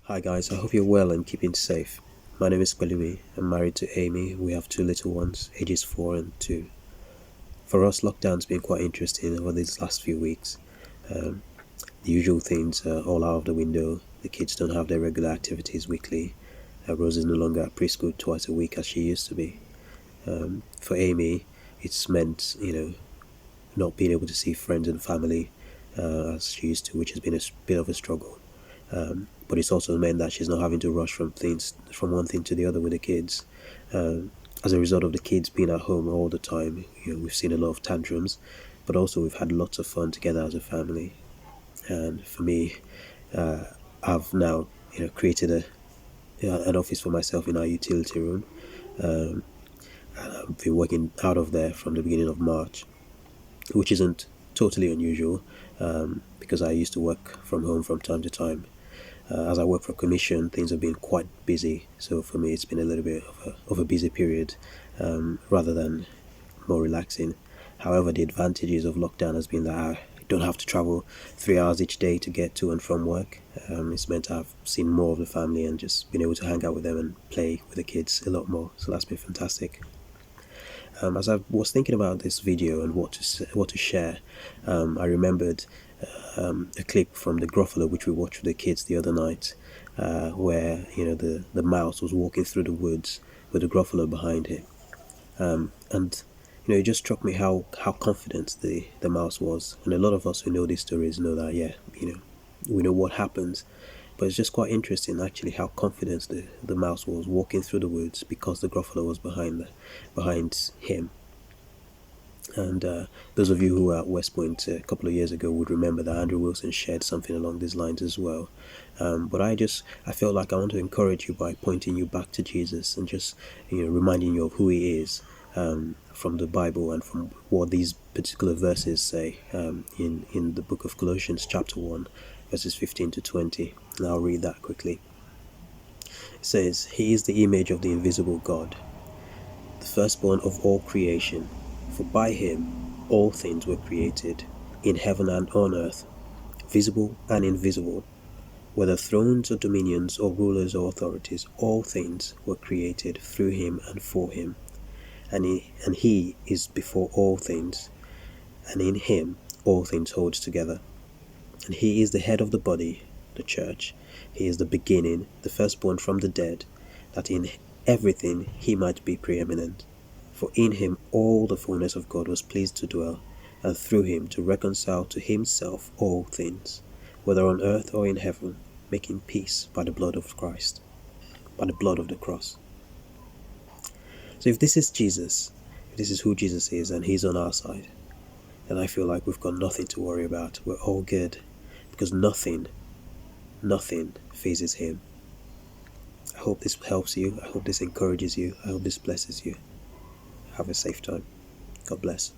Hi guys, I hope you're well and keeping safe. My name is Pelumi. I'm married to Amy. We have two little ones, ages 4 and 2. For us, lockdown's been quite interesting over these last few weeks. Um, the usual things are all out of the window. The kids don't have their regular activities weekly. Rose is no longer at preschool twice a week as she used to be. For Amy, it's meant, not being able to see friends and family as she used to, which has been a bit of a struggle. But it's also meant that she's not having to rush from one thing to the other with the kids. As a result of the kids being at home all the time, we've seen a lot of tantrums, but also we've had lots of fun together as a family. And for me, I've now created an office for myself in our utility room. Um, and I've been working out of there from the beginning of March, which isn't totally unusual because I used to work from home from time to time. As I work for commission, things have been quite busy. So for me, it's been a little bit of a busy period rather than more relaxing. However, the advantages of lockdown has been that I don't have to travel 3 hours each day to get to and from work. It's meant I've seen more of the family and just been able to hang out with them and play with the kids a lot more. So that's been fantastic. As I was thinking about this video and what to share, I remembered a clip from the Gruffalo which we watched with the kids the other night, where the mouse was walking through the woods with the Gruffalo behind him, and it just struck me how confident the mouse was. And a lot of us who know these stories know that we know what happens. But it's just quite interesting, actually, how confident the mouse was walking through the woods because the Gruffalo was behind him. And those of you who were at West Point a couple of years ago would remember that Andrew Wilson shared something along these lines as well. But I felt like I want to encourage you by pointing you back to Jesus and just reminding you of who He is from the Bible and from what these particular verses say in the book of Colossians chapter 1 verses 15 to 20. And I'll read that quickly. It says, "He is the image of the invisible God, the firstborn of all creation. For by Him all things were created, in heaven and on earth, visible and invisible, whether thrones or dominions or rulers or authorities, all things were created through Him and for Him. And He is before all things, and in Him all things hold together. And He is the head of the body, the church. He is the beginning, the firstborn from the dead, that in everything He might be preeminent. For in Him all the fullness of God was pleased to dwell, and through Him to reconcile to Himself all things, whether on earth or in heaven, making peace by the blood of Christ, by the blood of the cross." So if this is Jesus, if this is who Jesus is, and He's on our side, then I feel like we've got nothing to worry about. We're all good, because nothing phases Him. I hope this helps you. I hope this encourages you. I hope this blesses you. Have a safe time. God bless.